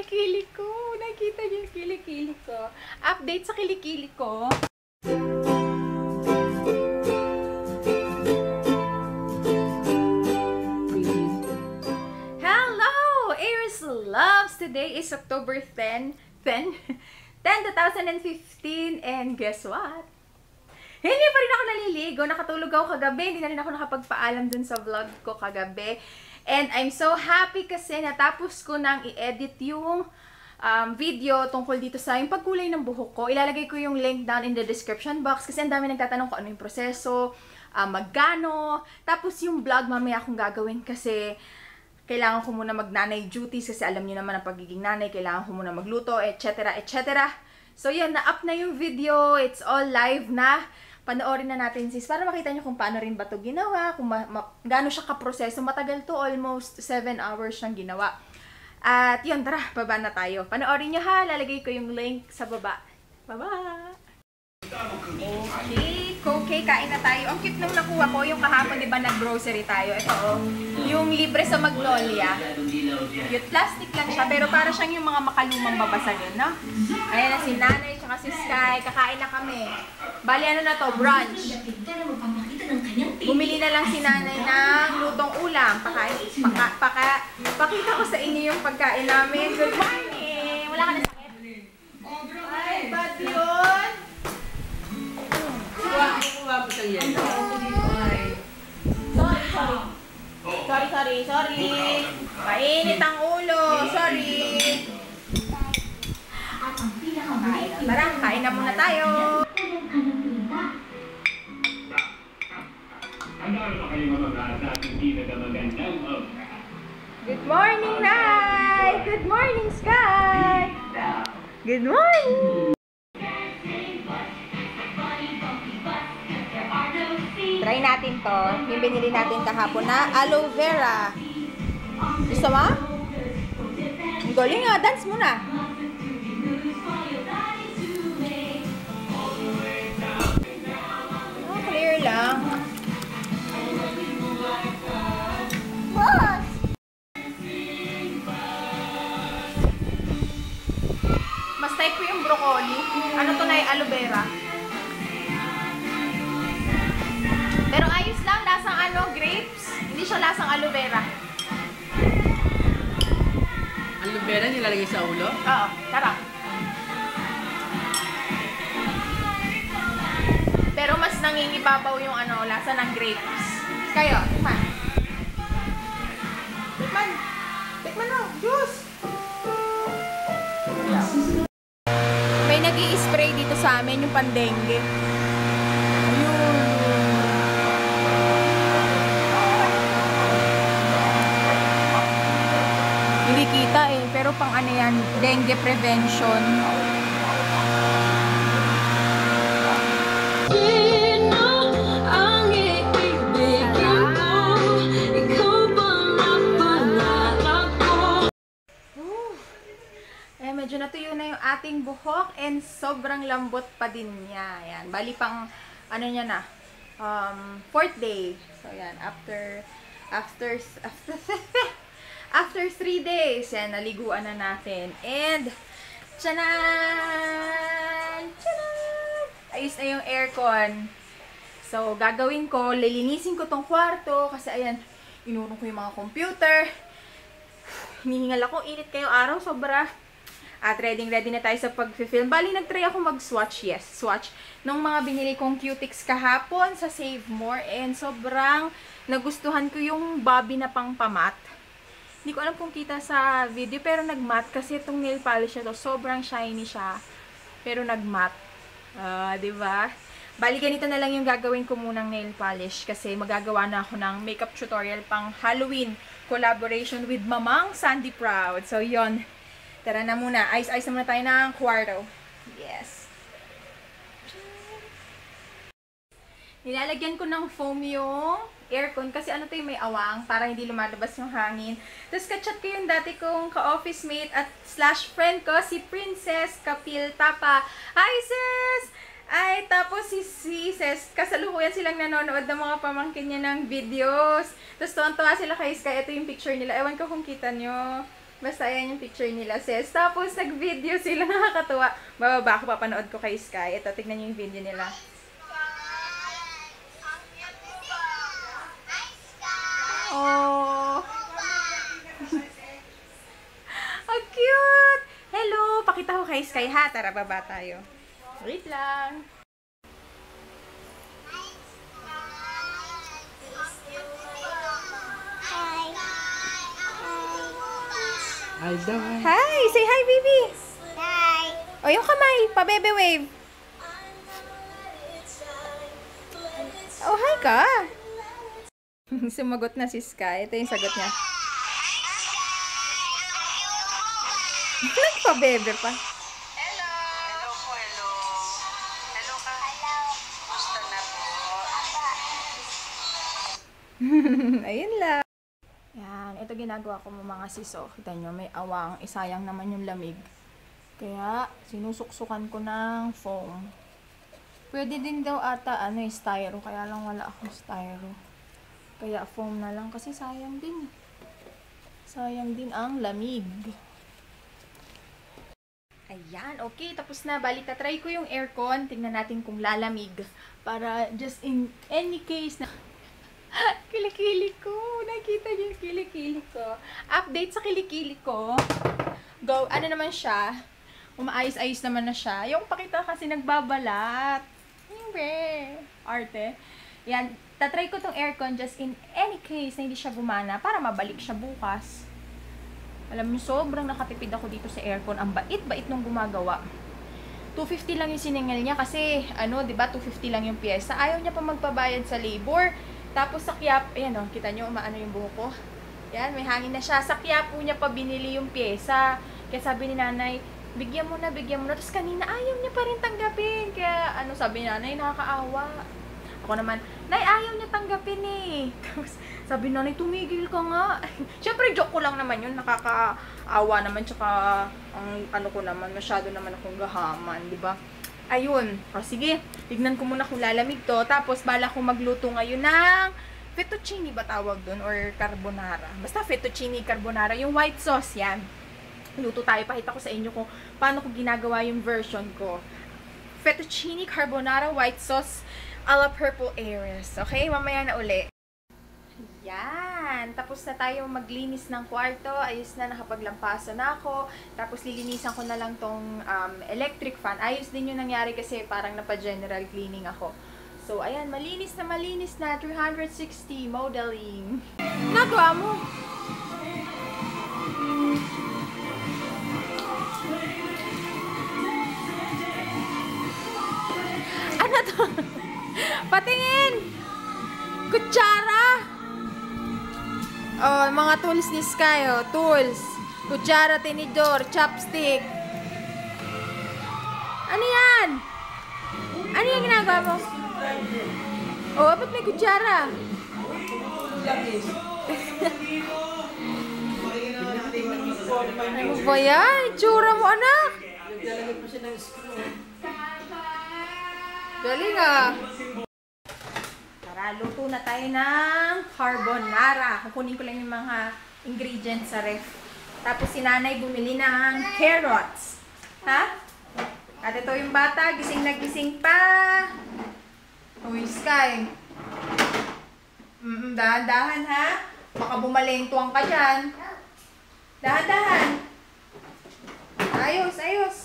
kilikili ko. Nakita niyo yung kilikili ko. Update sa kilikili ko. Hello! Aries Loves! Today is October 10, 2015. And guess what? Hindi pa rin ako naliligo. Nakatulog ako kagabi. Hindi na rin ako nakapagpaalam dun sa vlog ko kagabi. And I'm so happy kasi natapos ko nang i-edit yung video tungkol dito sa yung pagkulay ng buhok ko. Ilalagay ko yung link down in the description box kasi ang dami nagtatanong kung ano yung proseso, magkano. Tapos yung vlog mamaya akong gagawin kasi kailangan ko muna mag-nanay duties kasi alam niyo naman ang pagiging nanay. Kailangan ko muna magluto, etc. etc. So yun, na-up na yung video. It's all live na. Panoorin na natin sis para makita nyo kung paano rin ba ito ginawa, kung gaano siya kaproseso. Matagal to, almost 7 hours siyang ginawa. At yun, tara, baba na tayo. Panoorin nyo ha, lalagay ko yung link sa baba. Baba! Okay, kain na tayo. Ang cute nung nakuha ko, yung kahapon, di ba, nag-grocery tayo. Ito, oh, yung libre sa Magnolia. Yung plastic lang siya, pero para siyang yung mga makalumang babasagin, no? Ayan na si Nanay, tsaka si Sky. Kakain na kami. Bali, ano na to? Brunch. Bumili na lang si Nanay ng lutong ulam. Pakita ko sa inyo yung pagkain namin. Good morning! Wala ka na sakit? Ay, bad yun! Sorry. Mainit ang ulo. Sorry. Tara, kain na muna tayo. Good morning, Nay! Good morning, Sky! Good morning! Try natin to. Yung binili natin kahapon na aloe vera. Gusto mo? Ang galing nga. Dance muna. Oh, clear lang. Mas type ko yung broccoli. Ano to na yung aloe vera? Pero ayos lang, lasang ano, grapes. Hindi siya lasang aloe vera. Aloe vera nilalagay sa ulo? Oo, tara. Pero mas nangingibabaw yung ano, lasa ng grapes. Kayo, tikman. Tikman na, juice. May nag-i-spray dito sa amin yung pandengue. Hindi kita eh, pero pang ano yan, dengue prevention. Medyo natuyo na yung ating buhok and sobrang lambot pa din niya. Ayan, bali pang ano niya na, 4th day. So yan, after 3 days, yan, naliguan na natin. And, tchanan! Ayos na yung aircon. So, gagawin ko, lilinisin ko tong kwarto, kasi ayan, inurong ko yung mga computer. Hinihingal ako, init kayong araw, sobra. At ready na tayo sa pag-film. Bali, nag-try ako mag-swatch, swatch. Nung mga binili kong cutics kahapon sa Save More, and sobrang nagustuhan ko yung Bobby na pang pamat. Hindi ko alam kung kita sa video, pero nag-matte kasi itong nail polish na to, sobrang shiny siya. Pero nag-matte. Diba? Bali, ganito na lang yung gagawin ko munang nail polish kasi magagawa na ako ng makeup tutorial pang Halloween collaboration with Mamang Sandy Proud. So, yon. Tara na muna. Ice na muna tayo ng kwarto. Yes. Nilalagyan ko ng foam yung aircon kasi ano to yung may awang para hindi lumalabas yung hangin. Tapos kachat ko yung dati kong ka-office mate at / friend ko, si Princess Kapil Tapa. Hi sis! Ay, tapos si sis, kasalukuyan silang nanonood ng mga pamangkin niya ng videos. Tapos tuwan-tuwa sila kay Sky. Ito yung picture nila. Ewan ko kung kita nyo. Basta yan yung picture nila, sis. Tapos, nag-video sila, nakakatuwa. Bababa ako, papanood ko kay Sky. Ito, tignan niyo yung video nila. Oh! Ang cute! Hello! Pakita ko kay Sky, ha? Tara, baba tayo. Wait lang. Hi daw. Hi! Say hi, baby! Hi. O, yung kamay. Pa-bebe wave. Oh, hi ka! Sumagot na si Sky. Ito yung sagot niya. Nagpa-bebe pa. Hello! Hello po, hello. Hello ka. Gusto na po. Ayun lang. Yan. Ito ginagawa ko mga siso. Kita nyo, may awang. Isayang naman yung lamig. Kaya, sinusuksukan ko ng foam. Pwede din daw ata, styro. Kaya lang wala akong styro. Kaya foam na lang. Kasi sayang din. Sayang din ang lamig. Ayan, okay. Tapos na. Balik, try ko yung aircon. Tingnan natin kung lalamig. Para just in any case na... Kilikili ko. Nakita niyo yung kilikili ko. Update sa kilikili ko. Go. Ano naman siya? Umaayos-ayos naman na siya. Yung pakita kasi nagbabalat. Hindi. Arte. Yan. Tatry ko tong aircon just in any case na hindi siya gumana para mabalik siya bukas. Alam niyo, sobrang nakatipid ako dito sa aircon. Ang bait-bait nung gumagawa. 250 lang yung siningil niya kasi, diba, 250 lang yung pyesa. Ayaw niya pa magpabayad sa labor. Tapos sa Quiapo, ayan o, kita nyo, umaano yung buhok ko. Yan, may hangin na siya. Sa Quiapo niya pa binili yung pyesa. Kaya sabi ni nanay, bigyan mo na, bigyan mo na. Tapos kanina, ayaw niya pa rin tanggapin. Kaya, sabi ni nanay, nakakaawa. Ako naman, nay, ayaw niya tanggapin eh. Tapos, sabi ni nanay, tumigil ka nga. Siyempre, joke ko lang naman yun. Nakakaawa naman. Tsaka, ang ko naman, masyado naman akong gahaman, di ba? Ayun. O, sige. Tignan ko muna kung lalamig to. Tapos, bala ko magluto ngayon ng fettuccine ba tawag doon? Or carbonara. Basta fettuccine carbonara. Yung white sauce, yan. Luto tayo. Pakita ko sa inyo kung paano ko ginagawa yung version ko. Fettuccine carbonara white sauce a la purple heiress. Okay? Mamaya na uli. Yan. Tapos na tayo maglinis ng kwarto. Ayos na, nakapaglampaso na ako. Tapos lilinisan ko na lang tong electric fan. Ayos din yung nangyari kasi parang napa-general cleaning ako. So, ayan, malinis na 360 modeling. Nagawa mo? Ano to? Patingin! Kutsara! Oh, mga tools ni Sky, oh. Tools. Kutsara, tinidor, chopstick. Ano yan? Ano yung ginagawa mo? Oh, ba't may kutsara? Ano ba yan? Itsura mo, anak? Galing ah. Tara, luto na tayo ng carbonara. Kukunin ko lang yung mga ingredients sa ref. Tapos si nanay bumili ng carrots. Ha? At ito yung bata, gising na gising pa. Uy, Sky. Dahan-dahan ha. Baka bumalengtuang ka dyan. Dahan-dahan. Ayos, ayos.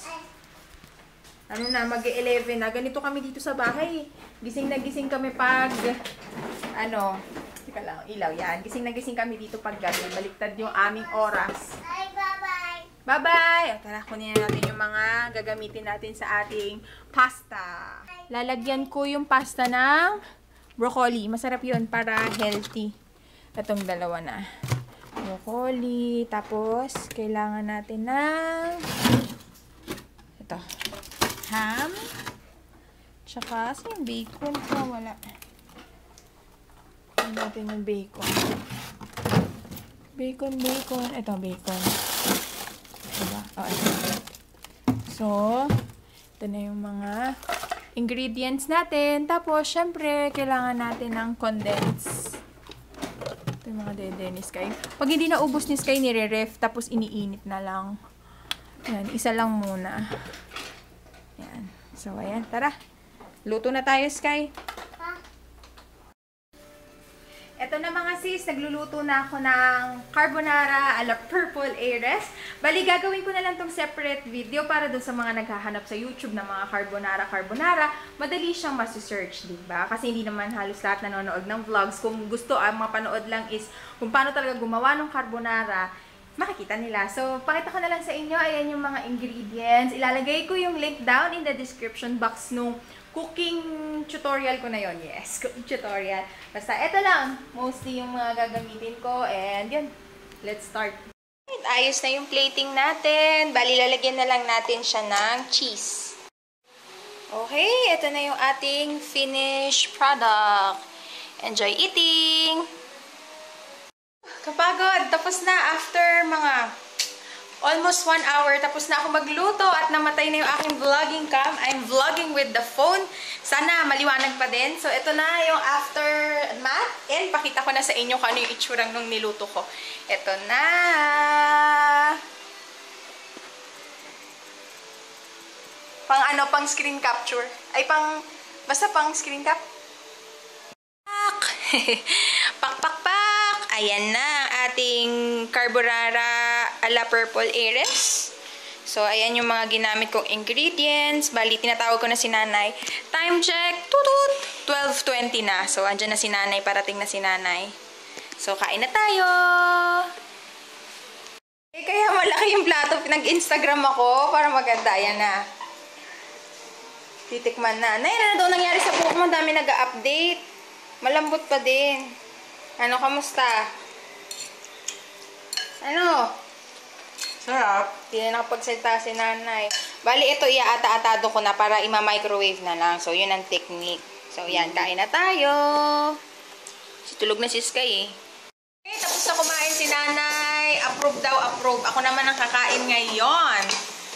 Ano na, mag-11 na. Ganito kami dito sa bahay. Gising na gising kami pag, teka lang, ilaw yan. Gising na gising kami dito pag gabi. Baliktad yung aming oras. Bye, bye-bye. Bye-bye! O, tara, kunin natin yung mga gagamitin natin sa ating pasta. Lalagyan ko yung pasta ng broccoli. Masarap yun para healthy. Itong dalawa na. Broccoli. Tapos, kailangan natin ng ito. Ham. Tsaka, sa yung bacon ko, wala. Tignan natin yung bacon. Bacon. Ito, bacon. Diba? Oh, ito. So, ito na yung mga ingredients natin. Tapos, syempre, kailangan natin ng condense. Ito Yung mga dede ni Sky. Pag hindi naubos ni Sky, nire-ref, tapos iniinit na lang. Yan, isa lang muna. Yan. So, ayan. Tara. Luto na tayo, Sky. Ito na mga sis, nagluluto na ako ng carbonara ala Purple Heiress. Bali, gagawin ko na lang tong separate video para dun sa mga naghahanap sa YouTube ng mga carbonara. Madali siyang masusearch, diba? Kasi hindi naman halos lahat nanonood ng vlogs. Kung gusto, ang mapanood lang is kung paano talaga gumawa ng carbonara, makikita nila. So, pakita ko na lang sa inyo. Ayan yung mga ingredients. Ilalagay ko yung link down in the description box nung cooking tutorial ko na yon. Yes, cooking tutorial. Basta, ito lang. Mostly yung mga gagamitin ko. And yun, let's start. Ayos na yung plating natin. Bali, lalagyan na lang natin siya ng cheese. Okay, ito na yung ating finished product. Enjoy eating! Kapagod! Tapos na after mga almost 1 hour, tapos na ako magluto at namatay na yung aking vlogging cam. I'm vlogging with the phone. Sana maliwanag pa din. So, ito na yung aftermath. And pakita ko na sa inyo kung ano yung itsurang nung niluto ko. Ito na! Pang ano, pang screen capture. Ay, basta pang screen cap. Pak, pak, pak! Ayan na ang ating carbonara ala Purple Heiress. So, ayan yung mga ginamit kong ingredients. Bali, tinatawag ko na si nanay. Time check, tutut! 12:20 na. So, andyan na si nanay. Parating na si nanay. So, kain na tayo! Eh, kaya malaki yung plato. Nag-Instagram ako para maganda. Ayan na. Titikman na. Nay, ano na daw nangyari sa buhok mo? Dami nag-update. Malambot pa din. Ano, kamusta? Ano? Sarap. Hindi na nakapagsalita si nanay. Bali, ito iaata-atado ko na para ima-microwave na lang. So, yun ang technique. So, yan. Kain na tayo. Tulog na si Sky eh. Okay, tapos na kumain si nanay. Approve daw, approve. Ako naman ang kakain ngayon.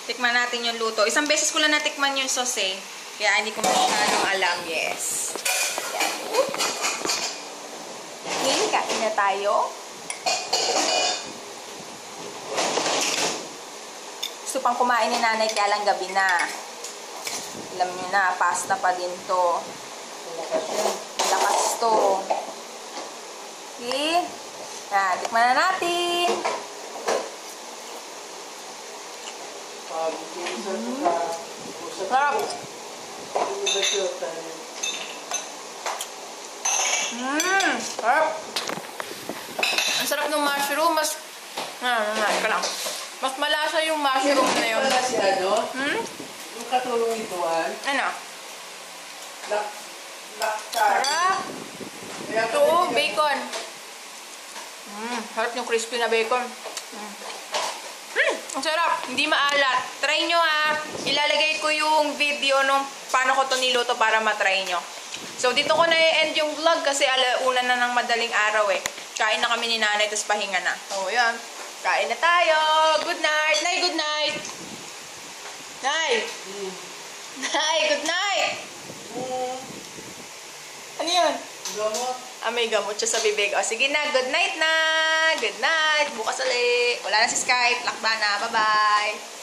Tikman natin yung luto. Isang beses ko lang natikman yung sauce eh. Kaya hindi ko masyadong alam. Yes. Yan. Okay, kain na tayo. Gusto pang kumain ni nanay kaya lang gabi na. Alam niyo na, pasta pa din to. Lakas to. Okay. Yan, tikman na natin. Sarap. Sarap. Ang sarap ng mushroom. Mas malasa yung mushroom na yun. Wala si ano? Yung katulong ituan. Ano? Laktar. Sarap. Ito, bacon. Sarap yung crispy na bacon. Ang sarap. Hindi maalat. Try nyo ha. Ilalagay ko yung video nung paano ko ito niluto para matry nyo. So, dito ko na i-end yung vlog kasi alauna na ng madaling araw eh. Kain na kami ni nanay, tapos pahinga na. So, yan. Kain na tayo. Good night. Nay, good night. Nay. Nay, good night. Ano yun? Gamot. May gamot siya sa bibig. O, sige na. Good night na. Good night. Bukas ulit. Wala na si Skype. Lakba na. Bye-bye.